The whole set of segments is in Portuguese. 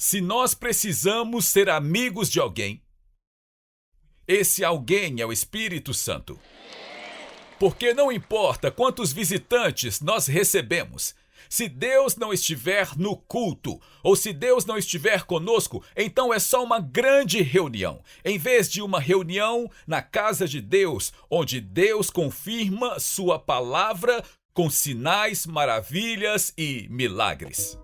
Se nós precisamos ser amigos de alguém, esse alguém é o Espírito Santo. Porque não importa quantos visitantes nós recebemos, se Deus não estiver no culto, ou se Deus não estiver conosco, então é só uma grande reunião, em vez de uma reunião na casa de Deus, onde Deus confirma sua palavra com sinais, maravilhas e milagres.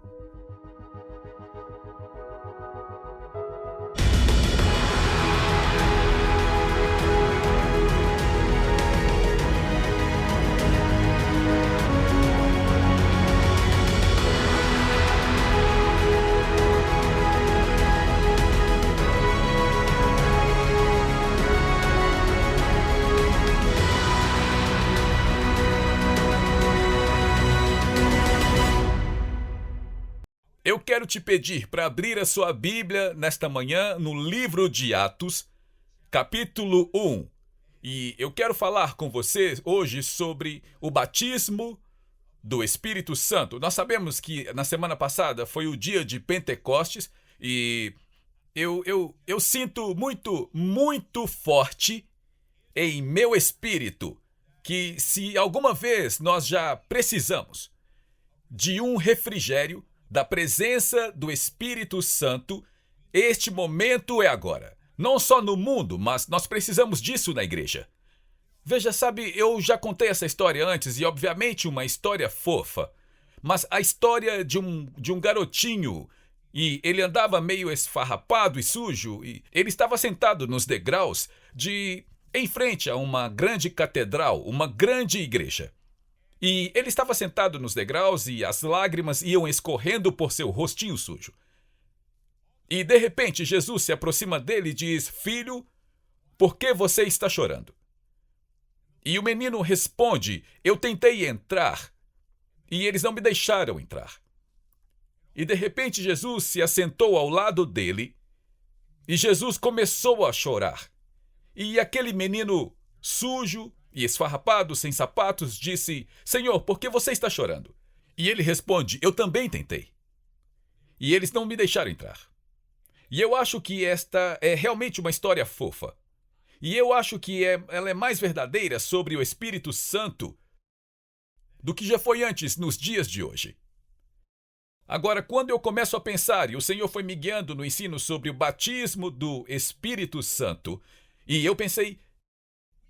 Eu quero te pedir para abrir a sua Bíblia nesta manhã no livro de Atos, capítulo 1. E eu quero falar com você hoje sobre o batismo do Espírito Santo. Nós sabemos que na semana passada foi o dia de Pentecostes e eu sinto muito forte em meu espírito que se alguma vez nós já precisamos de um refrigério, da presença do Espírito Santo, este momento é agora. Não só no mundo, mas nós precisamos disso na igreja. Veja, sabe, eu já contei essa história antes e obviamente uma história fofa, mas a história de um garotinho e ele andava meio esfarrapado e sujo e ele estava sentado nos degraus em frente a uma grande catedral, uma grande igreja. E ele estava sentado nos degraus e as lágrimas iam escorrendo por seu rostinho sujo. E de repente Jesus se aproxima dele e diz: "Filho, por que você está chorando?" E o menino responde: "Eu tentei entrar e eles não me deixaram entrar." E de repente Jesus se assentou ao lado dele e Jesus começou a chorar. E aquele menino sujo e esfarrapado, sem sapatos, disse: "Senhor, por que você está chorando?" E ele responde: "Eu também tentei. E eles não me deixaram entrar." E eu acho que esta é realmente uma história fofa. E eu acho que ela é mais verdadeira sobre o Espírito Santo do que já foi antes nos dias de hoje. Agora, quando eu começo a pensar, e o Senhor foi me guiando no ensino sobre o batismo do Espírito Santo, e eu pensei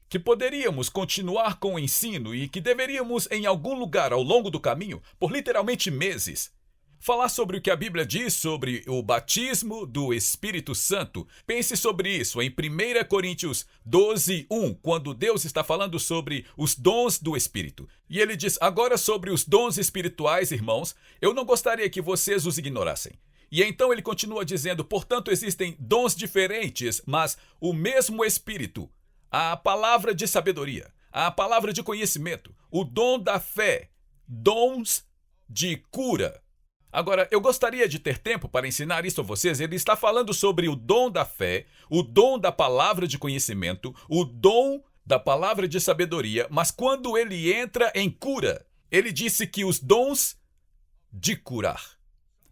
que poderíamos continuar com o ensino e que deveríamos, em algum lugar ao longo do caminho, por literalmente meses, falar sobre o que a Bíblia diz sobre o batismo do Espírito Santo. Pense sobre isso em 1 Coríntios 12:1, quando Deus está falando sobre os dons do Espírito. E ele diz: "Agora sobre os dons espirituais, irmãos, eu não gostaria que vocês os ignorassem." E então ele continua dizendo: "Portanto, existem dons diferentes, mas o mesmo Espírito. A palavra de sabedoria, a palavra de conhecimento, o dom da fé, dons de cura." Agora, eu gostaria de ter tempo para ensinar isso a vocês. Ele está falando sobre o dom da fé, o dom da palavra de conhecimento, o dom da palavra de sabedoria, mas quando ele entra em cura, ele disse que os dons de curar.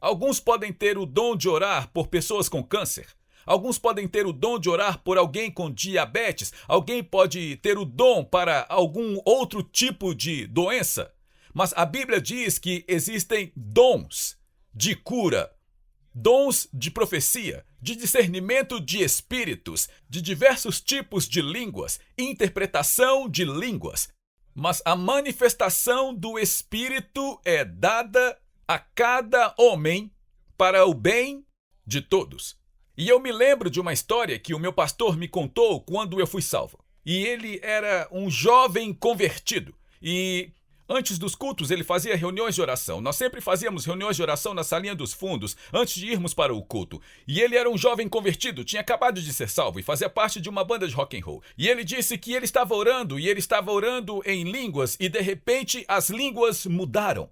Alguns podem ter o dom de orar por pessoas com câncer. Alguns podem ter o dom de orar por alguém com diabetes. Alguém pode ter o dom para algum outro tipo de doença. Mas a Bíblia diz que existem dons de cura, dons de profecia, de discernimento de espíritos, de diversos tipos de línguas, interpretação de línguas. Mas a manifestação do Espírito é dada a cada homem para o bem de todos. E eu me lembro de uma história que o meu pastor me contou quando eu fui salvo. E ele era um jovem convertido. E antes dos cultos ele fazia reuniões de oração. Nós sempre fazíamos reuniões de oração na salinha dos fundos, antes de irmos para o culto. E ele era um jovem convertido, tinha acabado de ser salvo e fazia parte de uma banda de rock and roll. E ele disse que ele estava orando, e ele estava orando em línguas, e de repente as línguas mudaram.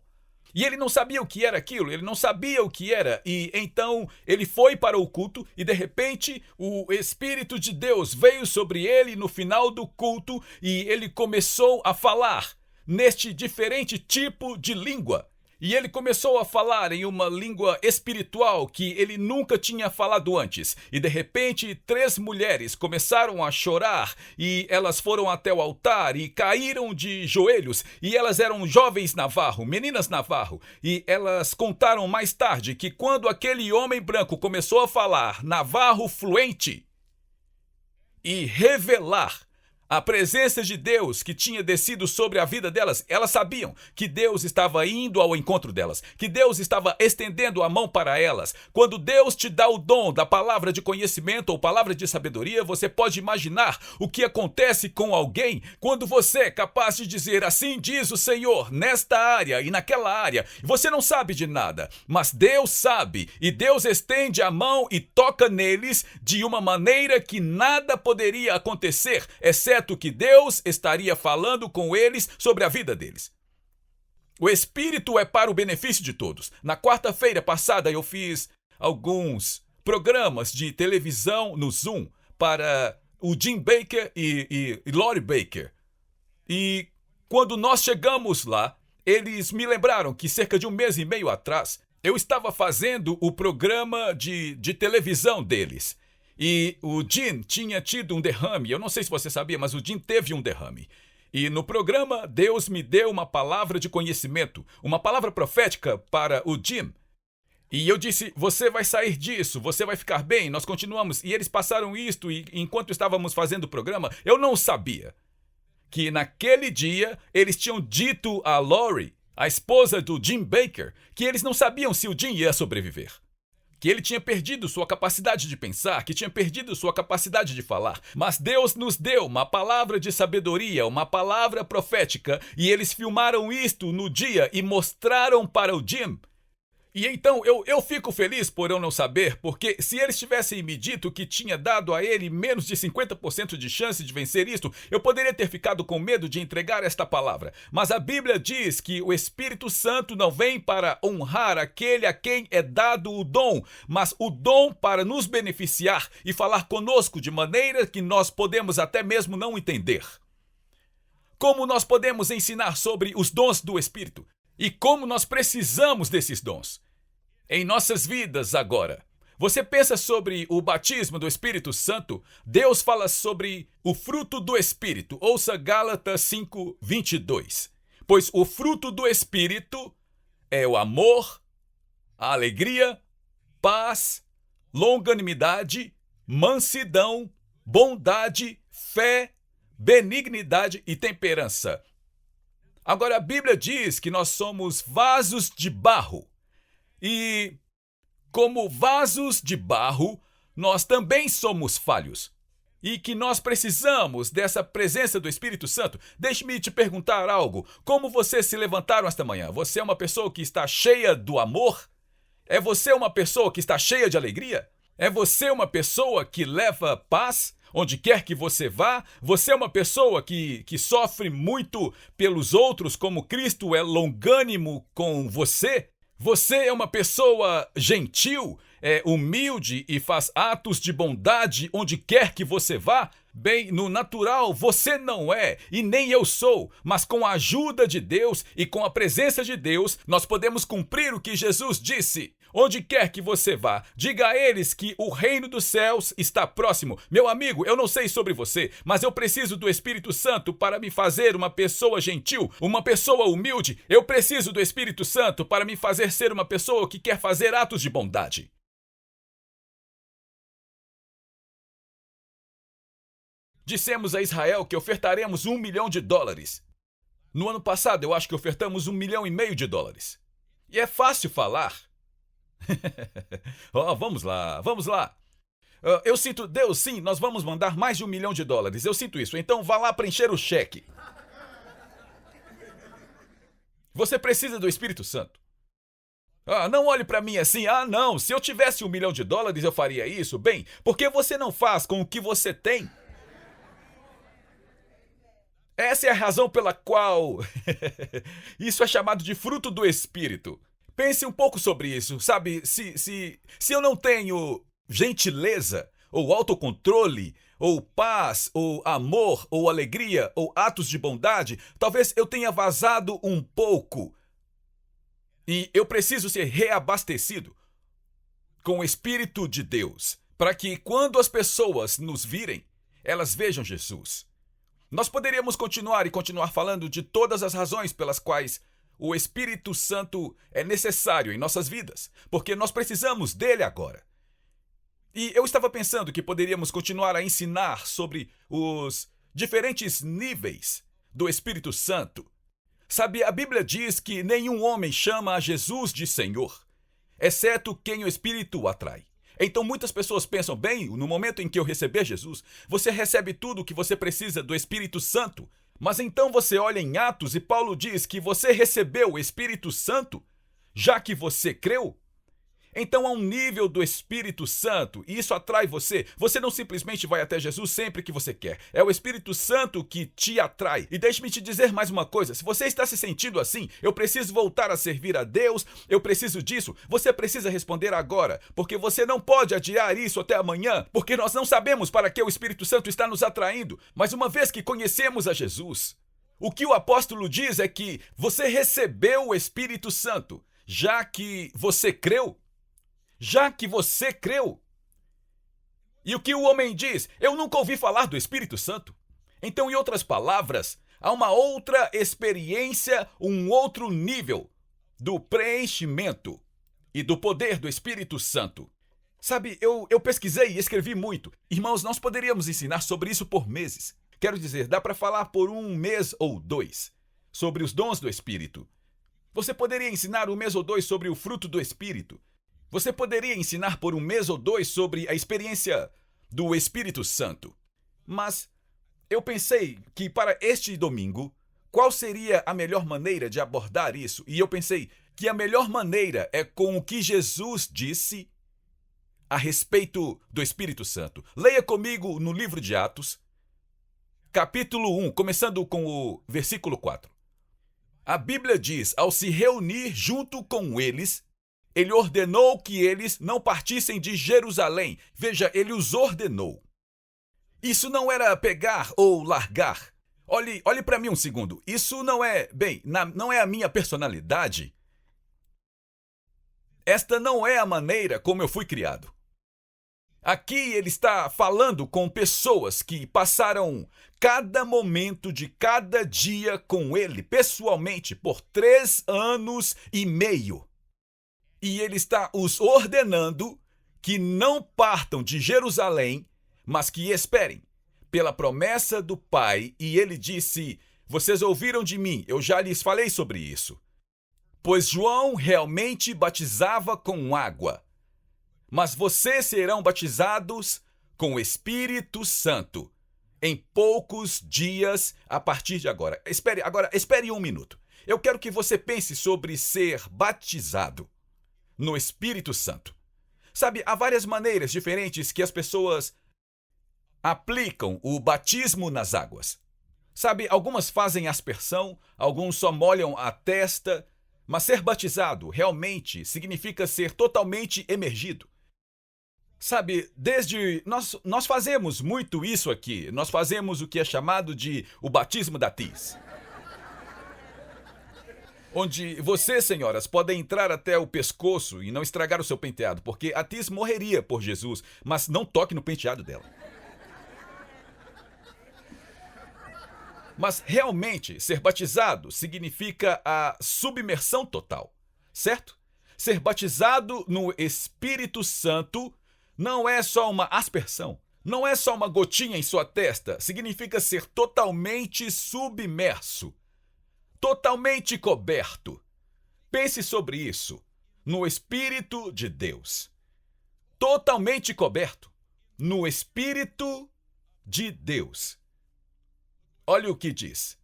E ele não sabia o que era aquilo, ele não sabia o que era. E então ele foi para o culto e de repente o Espírito de Deus veio sobre ele no final do culto e ele começou a falar neste diferente tipo de língua. E ele começou a falar em uma língua espiritual que ele nunca tinha falado antes. E de repente, 3 mulheres começaram a chorar e elas foram até o altar e caíram de joelhos. E elas eram jovens navarro, meninas navarro. E elas contaram mais tarde que quando aquele homem branco começou a falar navarro fluente e revelar a presença de Deus que tinha descido sobre a vida delas, elas sabiam que Deus estava indo ao encontro delas, que Deus estava estendendo a mão para elas. Quando Deus te dá o dom da palavra de conhecimento ou palavra de sabedoria, você pode imaginar o que acontece com alguém quando você é capaz de dizer: assim diz o Senhor, nesta área e naquela área. Você não sabe de nada, mas Deus sabe, e Deus estende a mão e toca neles de uma maneira que nada poderia acontecer, exceto que Deus estaria falando com eles sobre a vida deles. O Espírito é para o benefício de todos. Na quarta-feira passada eu fiz alguns programas de televisão no Zoom para o Jim Bakker e Lori Baker. E quando nós chegamos lá, eles me lembraram que cerca de 1 mês e meio atrás, eu estava fazendo o programa de televisão deles. E o Jim tinha tido um derrame. Eu não sei se você sabia, mas o Jim teve um derrame. E no programa, Deus me deu uma palavra de conhecimento, uma palavra profética para o Jim. E eu disse: você vai sair disso, você vai ficar bem. Nós continuamos. E eles passaram isto, e enquanto estávamos fazendo o programa, eu não sabia que naquele dia eles tinham dito a Lori, a esposa do Jim Bakker, que eles não sabiam se o Jim ia sobreviver. Que ele tinha perdido sua capacidade de pensar, que tinha perdido sua capacidade de falar. Mas Deus nos deu uma palavra de sabedoria, uma palavra profética, e eles filmaram isto no dia e mostraram para o Jim. E então eu fico feliz por eu não saber, porque se eles tivessem me dito que tinha dado a ele menos de 50% de chance de vencer isto, eu poderia ter ficado com medo de entregar esta palavra. Mas a Bíblia diz que o Espírito Santo não vem para honrar aquele a quem é dado o dom, mas o dom para nos beneficiar e falar conosco de maneira que nós podemos até mesmo não entender. Como nós podemos ensinar sobre os dons do Espírito? E como nós precisamos desses dons em nossas vidas agora. Você pensa sobre o batismo do Espírito Santo? Deus fala sobre o fruto do Espírito. Ouça Gálatas 5:22. Pois o fruto do Espírito é o amor, a alegria, paz, longanimidade, mansidão, bondade, fé, benignidade e temperança. Agora, a Bíblia diz que nós somos vasos de barro. E, como vasos de barro, nós também somos falhos. E que nós precisamos dessa presença do Espírito Santo. Deixe-me te perguntar algo. Como vocês se levantaram esta manhã? Você é uma pessoa que está cheia do amor? É você uma pessoa que está cheia de alegria? É você uma pessoa que leva paz onde quer que você vá? Você é uma pessoa que sofre muito pelos outros, como Cristo é longânimo com você? Você é uma pessoa gentil, humilde e faz atos de bondade onde quer que você vá? Bem, no natural você não é, e nem eu sou, mas com a ajuda de Deus e com a presença de Deus, nós podemos cumprir o que Jesus disse. Onde quer que você vá, diga a eles que o reino dos céus está próximo. Meu amigo, eu não sei sobre você, mas eu preciso do Espírito Santo para me fazer uma pessoa gentil, uma pessoa humilde. Eu preciso do Espírito Santo para me fazer ser uma pessoa que quer fazer atos de bondade. Dissemos a Israel que ofertaremos $1 milhão. No ano passado, eu acho que ofertamos $1,5 milhão. E é fácil falar. Vamos lá. Eu sinto, Deus, sim, nós vamos mandar mais de $1 milhão. Eu sinto isso, então vá lá preencher o cheque. Você precisa do Espírito Santo. Não olhe para mim assim, não, se eu tivesse $1 milhão eu faria isso. Bem, por que você não faz com o que você tem? Essa é a razão pela qual isso é chamado de fruto do Espírito. Pense um pouco sobre isso, sabe? Se eu não tenho gentileza, ou autocontrole, ou paz, ou amor, ou alegria, ou atos de bondade, talvez eu tenha vazado um pouco. E eu preciso ser reabastecido com o Espírito de Deus, para que quando as pessoas nos virem, elas vejam Jesus. Nós poderíamos continuar falando de todas as razões pelas quais o Espírito Santo é necessário em nossas vidas, porque nós precisamos dele agora. E eu estava pensando que poderíamos continuar a ensinar sobre os diferentes níveis do Espírito Santo. Sabe, a Bíblia diz que nenhum homem chama a Jesus de Senhor, exceto quem o Espírito atrai. Então muitas pessoas pensam, bem, no momento em que eu receber Jesus, você recebe tudo o que você precisa do Espírito Santo. Mas então você olha em Atos e Paulo diz que você recebeu o Espírito Santo, já que você creu. Então há um nível do Espírito Santo e isso atrai você. Você não simplesmente vai até Jesus sempre que você quer. É o Espírito Santo que te atrai. E deixe-me te dizer mais uma coisa. Se você está se sentindo assim, eu preciso voltar a servir a Deus, eu preciso disso, você precisa responder agora. Porque você não pode adiar isso até amanhã, porque nós não sabemos para que o Espírito Santo está nos atraindo. Mas uma vez que conhecemos a Jesus, o que o apóstolo diz é que você recebeu o Espírito Santo, já que você creu. Já que você creu. E o que o homem diz? Eu nunca ouvi falar do Espírito Santo. Então, em outras palavras, há uma outra experiência, um outro nível do preenchimento e do poder do Espírito Santo. Sabe, eu pesquisei e escrevi muito. Irmãos, nós poderíamos ensinar sobre isso por meses. Quero dizer, dá para falar por um mês ou dois sobre os dons do Espírito. Você poderia ensinar um mês ou dois sobre o fruto do Espírito. Você poderia ensinar por um mês ou dois sobre a experiência do Espírito Santo. Mas eu pensei que para este domingo, qual seria a melhor maneira de abordar isso? E eu pensei que a melhor maneira é com o que Jesus disse a respeito do Espírito Santo. Leia comigo no livro de Atos, capítulo 1, começando com o versículo 4. A Bíblia diz, ao se reunir junto com eles, ele ordenou que eles não partissem de Jerusalém. Veja, ele os ordenou. Isso não era pegar ou largar. Olhe para mim um segundo. Isso não é, não é a minha personalidade. Esta não é a maneira como eu fui criado. Aqui ele está falando com pessoas que passaram cada momento de cada dia com ele, pessoalmente, por 3 anos e meio. E ele está os ordenando que não partam de Jerusalém, mas que esperem pela promessa do Pai. E ele disse, vocês ouviram de mim, eu já lhes falei sobre isso. Pois João realmente batizava com água, mas vocês serão batizados com o Espírito Santo em poucos dias a partir de agora. Espere um minuto. Eu quero que você pense sobre ser batizado no Espírito Santo. Sabe, há várias maneiras diferentes que as pessoas aplicam o batismo nas águas. Sabe, algumas fazem aspersão, alguns só molham a testa, mas ser batizado realmente significa ser totalmente emergido. Sabe, nós fazemos muito isso aqui. Nós fazemos o que é chamado de o batismo da TIS. Onde vocês, senhoras, podem entrar até o pescoço e não estragar o seu penteado, porque a TIS morreria por Jesus, mas não toque no penteado dela. Mas realmente, ser batizado significa a submersão total, certo? Ser batizado no Espírito Santo não é só uma aspersão, não é só uma gotinha em sua testa, significa ser totalmente submerso. Totalmente coberto. Pense sobre isso. No Espírito de Deus. Totalmente coberto. No Espírito de Deus. Olha o que diz.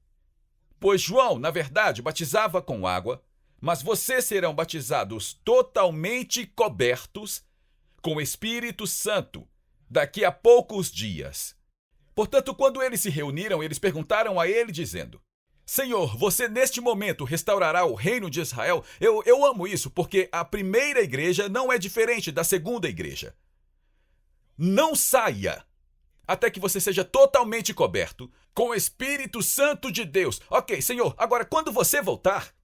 Pois João, na verdade, batizava com água, mas vocês serão batizados totalmente cobertos com o Espírito Santo daqui a poucos dias. Portanto, quando eles se reuniram, eles perguntaram a ele, dizendo, Senhor, você neste momento restaurará o reino de Israel? Eu amo isso, porque a primeira igreja não é diferente da segunda igreja. Não saia até que você seja totalmente coberto com o Espírito Santo de Deus. Ok, Senhor, agora quando você voltar,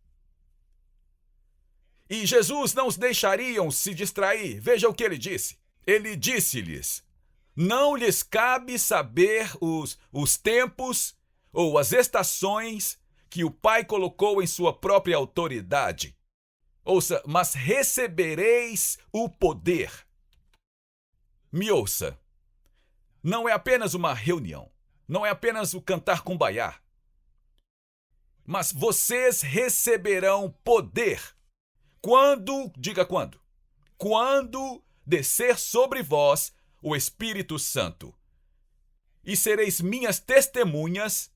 E Jesus não os deixaria se distrair. Veja o que ele disse. Ele disse-lhes: não lhes cabe saber os tempos ou as estações que o Pai colocou em sua própria autoridade. Ouça, mas recebereis o poder. Me ouça. Não é apenas uma reunião. Não é apenas o cantar cumbaiá. Mas vocês receberão poder. Quando, diga quando? Quando descer sobre vós o Espírito Santo. E sereis minhas testemunhas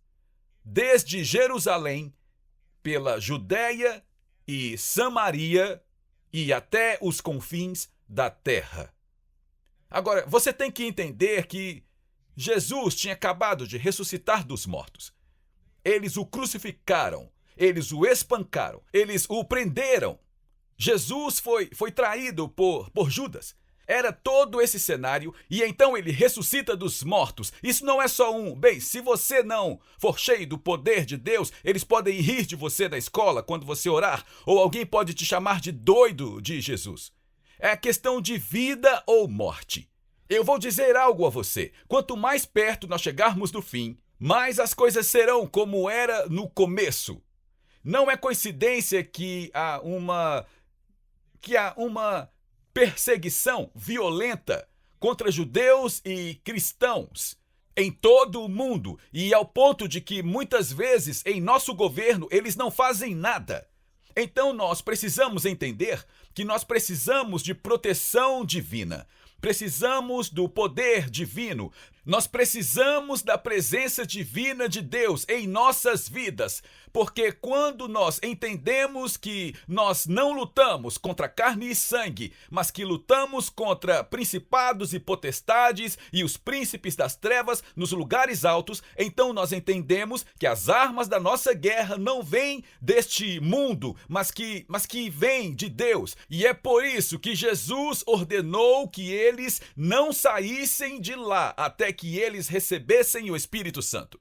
desde Jerusalém, pela Judéia e Samaria e até os confins da terra. Agora, você tem que entender que Jesus tinha acabado de ressuscitar dos mortos. Eles o crucificaram, eles o espancaram, eles o prenderam. Jesus foi traído por Judas. Era todo esse cenário e então ele ressuscita dos mortos. Isso não é só Bem, se você não for cheio do poder de Deus, eles podem rir de você na escola quando você orar, ou alguém pode te chamar de doido de Jesus. É a questão de vida ou morte. Eu vou dizer algo a você. Quanto mais perto nós chegarmos do fim, mais as coisas serão como era no começo. Não é coincidência que há uma perseguição violenta contra judeus e cristãos em todo o mundo, e ao ponto de que muitas vezes em nosso governo eles não fazem nada. Então nós precisamos entender que nós precisamos de proteção divina. Precisamos do poder divino. Nós precisamos da presença divina de Deus em nossas vidas, porque quando nós entendemos que nós não lutamos contra carne e sangue, mas que lutamos contra principados e potestades e os príncipes das trevas nos lugares altos, então nós entendemos que as armas da nossa guerra não vêm deste mundo, mas que vêm de Deus. E é por isso que Jesus ordenou que eles não saíssem de lá até que eles recebessem o Espírito Santo.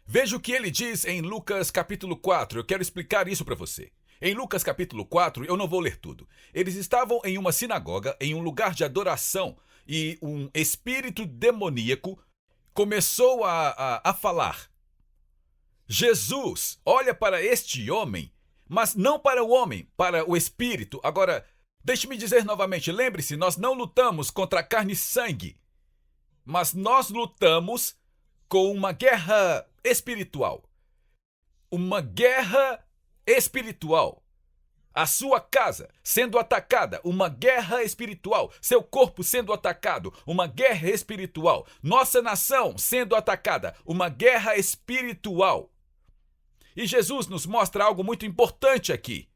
Veja o que ele diz em Lucas capítulo 4. Eu quero explicar isso para você. Em Lucas capítulo 4, eu não vou ler tudo. Eles estavam em uma sinagoga, em um lugar de adoração, e um espírito demoníaco começou a falar. Jesus olha para este homem, mas não para o homem, para o espírito. Agora, deixe-me dizer novamente, lembre-se, nós não lutamos contra carne e sangue, mas nós lutamos com uma guerra espiritual. Uma guerra espiritual. A sua casa sendo atacada, uma guerra espiritual. Seu corpo sendo atacado, uma guerra espiritual. Nossa nação sendo atacada, uma guerra espiritual. E Jesus nos mostra algo muito importante aqui.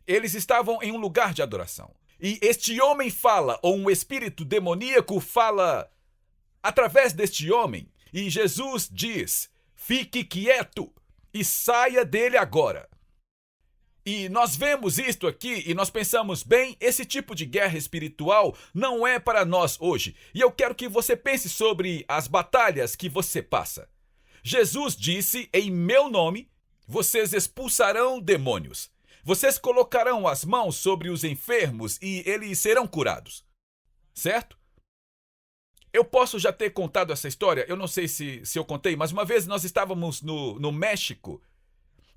Eles estavam em um lugar de adoração. E este homem fala, ou um espírito demoníaco fala através deste homem. E Jesus diz: fique quieto e saia dele agora. E nós vemos isto aqui e nós pensamos, bem, esse tipo de guerra espiritual não é para nós hoje. E eu quero que você pense sobre as batalhas que você passa. Jesus disse, em meu nome, vocês expulsarão demônios. Vocês colocarão as mãos sobre os enfermos e eles serão curados. Certo? Eu posso já ter contado essa história, eu não sei se eu contei, mas uma vez nós estávamos no México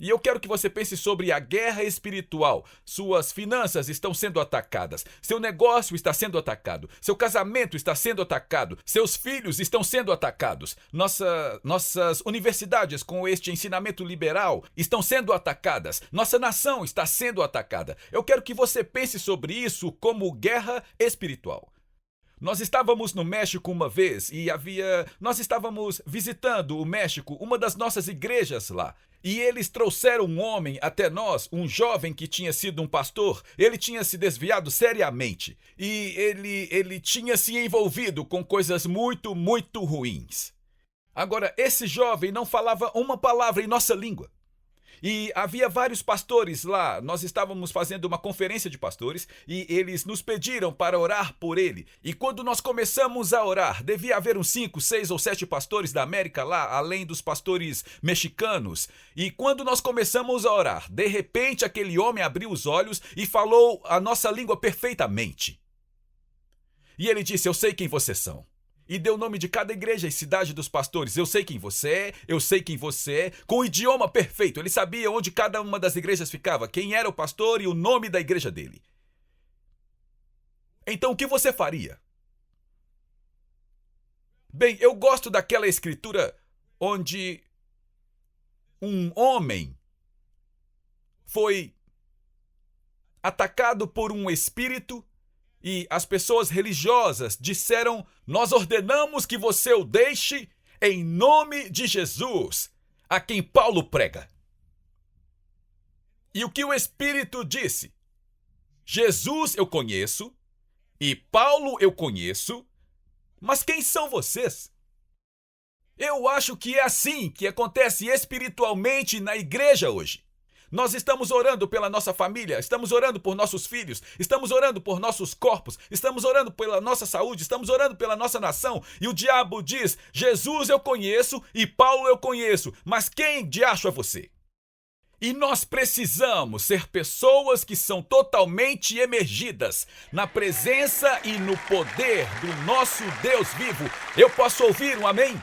e eu quero que você pense sobre a guerra espiritual. Suas finanças estão sendo atacadas, seu negócio está sendo atacado, seu casamento está sendo atacado, seus filhos estão sendo atacados, nossas universidades com este ensinamento liberal estão sendo atacadas, nossa nação está sendo atacada. Eu quero que você pense sobre isso como guerra espiritual. Nós estávamos no México uma vez e nós estávamos visitando o México, uma das nossas igrejas lá. E eles trouxeram um homem até nós, um jovem que tinha sido um pastor. Ele tinha se desviado seriamente e ele tinha se envolvido com coisas muito, muito ruins. Agora, esse jovem não falava uma palavra em nossa língua. E havia vários pastores lá. Nós estávamos fazendo uma conferência de pastores e eles nos pediram para orar por ele. E quando nós começamos a orar, devia haver uns 5, 6 ou 7 pastores da América lá, além dos pastores mexicanos. E quando nós começamos a orar, de repente aquele homem abriu os olhos e falou a nossa língua perfeitamente. E ele disse: eu sei quem vocês são. E deu o nome de cada igreja e cidade dos pastores. Eu sei quem você é, eu sei quem você é, com o idioma perfeito. Ele sabia onde cada uma das igrejas ficava, quem era o pastor e o nome da igreja dele. Então o que você faria? Bem, eu gosto daquela escritura onde um homem foi atacado por um espírito e as pessoas religiosas disseram: nós ordenamos que você o deixe em nome de Jesus, a quem Paulo prega. E o que o Espírito disse? Jesus eu conheço e Paulo eu conheço, mas quem são vocês? Eu acho que é assim que acontece espiritualmente na igreja hoje. Nós estamos orando pela nossa família, estamos orando por nossos filhos, estamos orando por nossos corpos, estamos orando pela nossa saúde, estamos orando pela nossa nação. E o diabo diz: Jesus eu conheço e Paulo eu conheço, mas quem de acho é você? E nós precisamos ser pessoas que são totalmente emergidas na presença e no poder do nosso Deus vivo. Eu posso ouvir um amém?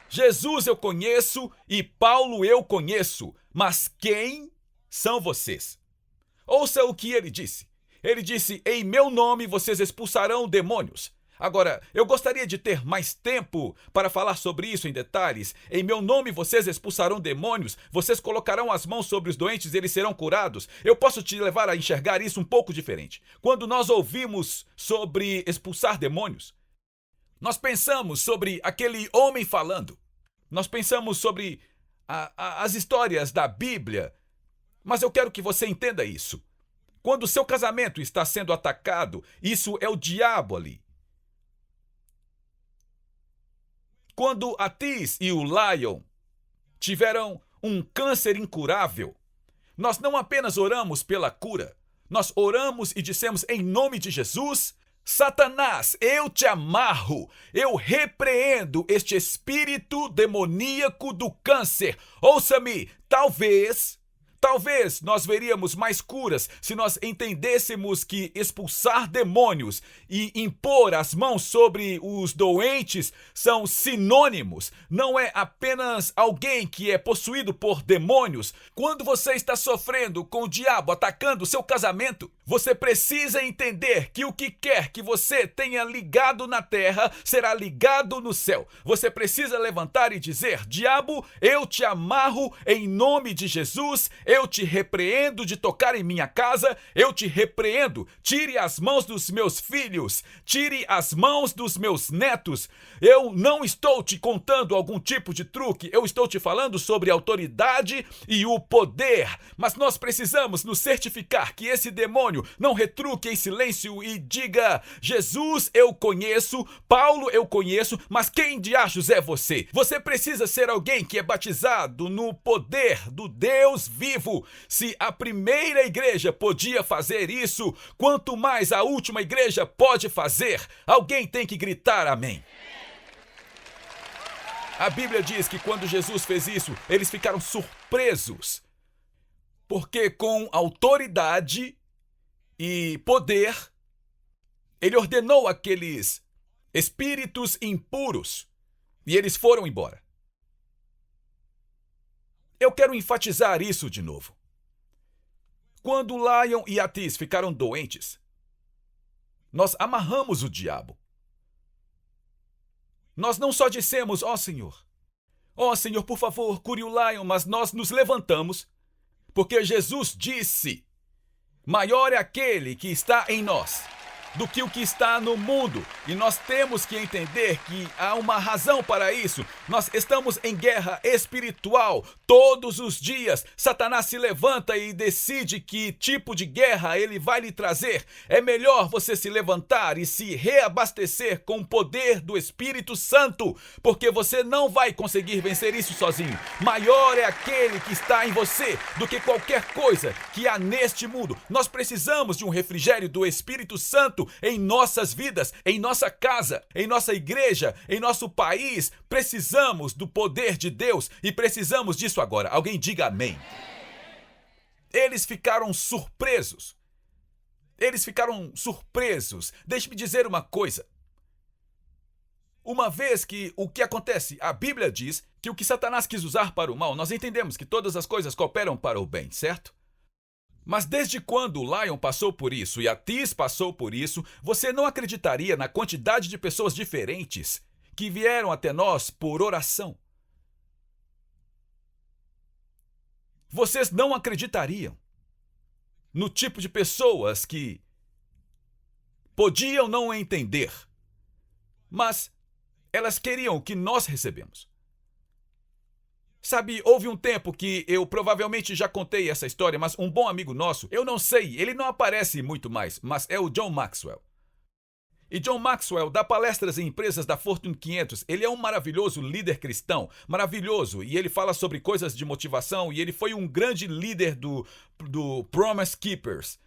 Jesus eu conheço e Paulo eu conheço, mas quem são vocês? Ouça o que ele disse. Ele disse: em meu nome vocês expulsarão demônios. Agora, eu gostaria de ter mais tempo para falar sobre isso em detalhes. Em meu nome vocês expulsarão demônios, vocês colocarão as mãos sobre os doentes e eles serão curados. Eu posso te levar a enxergar isso um pouco diferente. Quando nós ouvimos sobre expulsar demônios, nós pensamos sobre aquele homem falando. Nós pensamos sobre as histórias da Bíblia. Mas eu quero que você entenda isso. Quando o seu casamento está sendo atacado, isso é o diabo ali. Quando a Tis e o Lion tiveram um câncer incurável, nós não apenas oramos pela cura, nós oramos e dissemos: em nome de Jesus, Satanás, eu te amarro, eu repreendo este espírito demoníaco do câncer. Ouça-me, talvez nós veríamos mais curas se nós entendêssemos que expulsar demônios e impor as mãos sobre os doentes são sinônimos. Não é apenas alguém que é possuído por demônios. Quando você está sofrendo com o diabo atacando o seu casamento, você precisa entender que o que quer que você tenha ligado na terra será ligado no céu. Você precisa levantar e dizer: diabo, eu te amarro em nome de Jesus. Eu te repreendo de tocar em minha casa, eu te repreendo. Tire as mãos dos meus filhos, tire as mãos dos meus netos. Eu não estou te contando algum tipo de truque, eu estou te falando sobre autoridade e o poder. Mas nós precisamos nos certificar que esse demônio não retruque em silêncio e diga: Jesus eu conheço, Paulo eu conheço, mas quem diachos é você? Você precisa ser alguém que é batizado no poder do Deus vivo. Se a primeira igreja podia fazer isso, quanto mais a última igreja pode fazer. Alguém tem que gritar amém. A Bíblia diz que quando Jesus fez isso, eles ficaram surpresos, porque com autoridade e poder, ele ordenou aqueles espíritos impuros e eles foram embora. Eu quero enfatizar isso de novo. Quando Lion e a Tis ficaram doentes, nós amarramos o diabo. Nós não só dissemos: ó Senhor, por favor, cure o Lion, mas nós nos levantamos, porque Jesus disse: maior é aquele que está em nós do que o que está no mundo. E nós temos que entender que há uma razão para isso. Nós estamos em guerra espiritual todos os dias. Satanás se levanta e decide que tipo de guerra ele vai lhe trazer. É melhor você se levantar e se reabastecer com o poder do Espírito Santo, porque você não vai conseguir vencer isso sozinho. Maior é aquele que está em você do que qualquer coisa que há neste mundo. Nós precisamos de um refrigério do Espírito Santo em nossas vidas, em nossa casa, em nossa igreja, em nosso país. Precisamos do poder de Deus e precisamos disso agora. Alguém diga amém. Eles ficaram surpresos. Deixe-me dizer uma coisa. Uma vez que o que acontece, a Bíblia diz que o que Satanás quis usar para o mal, nós entendemos que todas as coisas cooperam para o bem, certo? Mas desde quando o Lion passou por isso e a Tis passou por isso, você não acreditaria na quantidade de pessoas diferentes que vieram até nós por oração. Vocês não acreditariam no tipo de pessoas que podiam não entender, mas elas queriam o que nós recebemos. Sabe, houve um tempo que eu provavelmente já contei essa história, mas um bom amigo nosso, eu não sei, ele não aparece muito mais, mas é o John Maxwell. E John Maxwell dá palestras em empresas da Fortune 500. Ele é um maravilhoso líder cristão, maravilhoso, e ele fala sobre coisas de motivação, e ele foi um grande líder do Promise Keepers.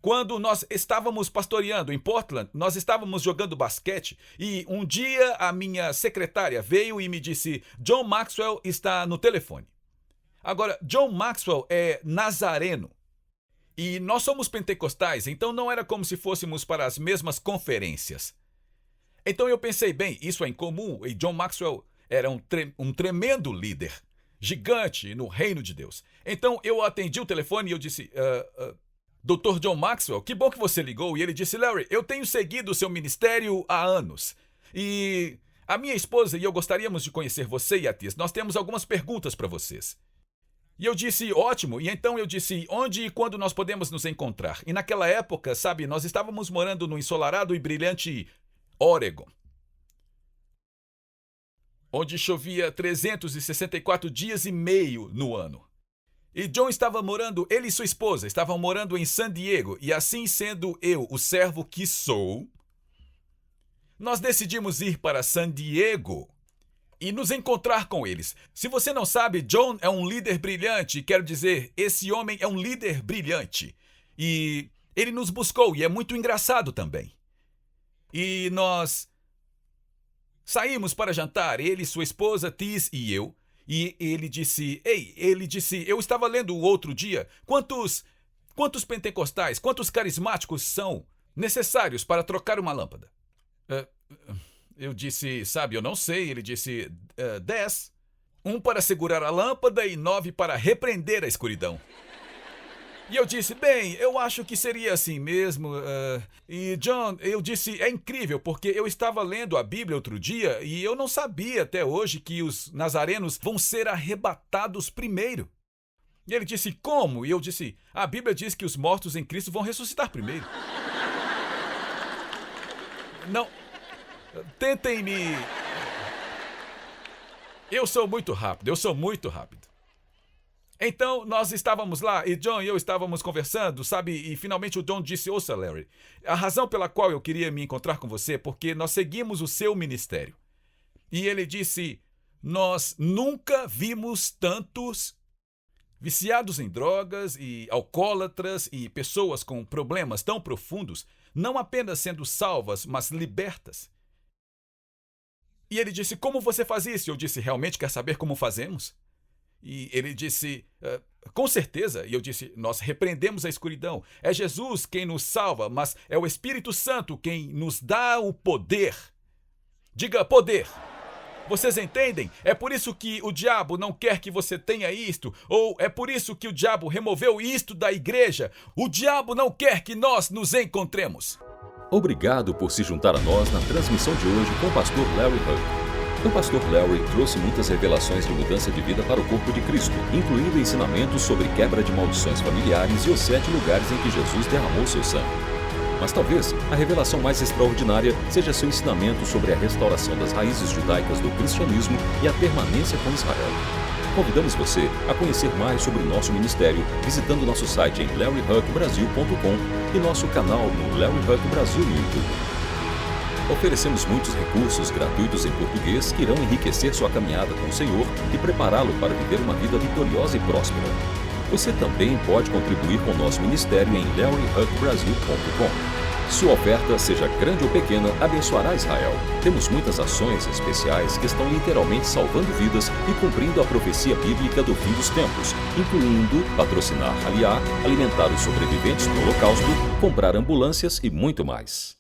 Quando nós estávamos pastoreando em Portland, nós estávamos jogando basquete e um dia a minha secretária veio e me disse: John Maxwell está no telefone. Agora, John Maxwell é nazareno e nós somos pentecostais, então não era como se fôssemos para as mesmas conferências. Então eu pensei, bem, isso é incomum, e John Maxwell era um tremendo líder, gigante no reino de Deus. Então eu atendi o telefone e eu disse: Dr. John Maxwell, que bom que você ligou. E ele disse: Larry, eu tenho seguido o seu ministério há anos. E a minha esposa e eu gostaríamos de conhecer você e a Tis. Nós temos algumas perguntas para vocês. E eu disse: ótimo. E então eu disse: onde e quando nós podemos nos encontrar? E naquela época, sabe, nós estávamos morando no ensolarado e brilhante Oregon, onde chovia 364 dias e meio no ano. E John estava morando, ele e sua esposa estavam morando em San Diego, e assim sendo eu, o servo que sou, nós decidimos ir para San Diego e nos encontrar com eles. Se você não sabe, John é um líder brilhante, quero dizer, esse homem é um líder brilhante. E ele nos buscou, e é muito engraçado também. E nós saímos para jantar, ele, sua esposa, Tis e eu. E ele disse, eu estava lendo o outro dia, quantos pentecostais, quantos carismáticos são necessários para trocar uma lâmpada? Eu disse, sabe, eu não sei. Ele disse, 10. 1 para segurar a lâmpada e 9 para repreender a escuridão. E eu disse, bem, eu acho que seria assim mesmo. E John, eu disse, é incrível, porque eu estava lendo a Bíblia outro dia e eu não sabia até hoje que os nazarenos vão ser arrebatados primeiro. E ele disse, como? E eu disse, a Bíblia diz que os mortos em Cristo vão ressuscitar primeiro. Não, tentem me... Eu sou muito rápido. Então, nós estávamos lá e John e eu estávamos conversando, sabe? E finalmente o John disse, ouça, Larry, a razão pela qual eu queria me encontrar com você é porque nós seguimos o seu ministério. E ele disse, nós nunca vimos tantos viciados em drogas e alcoólatras e pessoas com problemas tão profundos, não apenas sendo salvas, mas libertas. E ele disse, como você faz isso? Eu disse, realmente quer saber como fazemos? E ele disse, com certeza. E eu disse, nós repreendemos a escuridão. É Jesus quem nos salva, mas é o Espírito Santo quem nos dá o poder. Diga poder. Vocês entendem? É por isso que o diabo não quer que você tenha isto, ou é por isso que o diabo removeu isto da igreja. O diabo não quer que nós nos encontremos. Obrigado por se juntar a nós na transmissão de hoje com o pastor Larry Hug. O pastor Larry trouxe muitas revelações de mudança de vida para o corpo de Cristo, incluindo ensinamentos sobre quebra de maldições familiares e os 7 lugares em que Jesus derramou seu sangue. Mas talvez a revelação mais extraordinária seja seu ensinamento sobre a restauração das raízes judaicas do cristianismo e a permanência com Israel. Convidamos você a conhecer mais sobre o nosso ministério visitando nosso site em larryhuckbrasil.com e nosso canal no Larry Huck Brasil no YouTube. Oferecemos muitos recursos gratuitos em português que irão enriquecer sua caminhada com o Senhor e prepará-lo para viver uma vida vitoriosa e próspera. Você também pode contribuir com o nosso ministério em larryhuckbrasil.com. Sua oferta, seja grande ou pequena, abençoará Israel. Temos muitas ações especiais que estão literalmente salvando vidas e cumprindo a profecia bíblica do fim dos tempos, incluindo patrocinar Aliá, alimentar os sobreviventes do Holocausto, comprar ambulâncias e muito mais.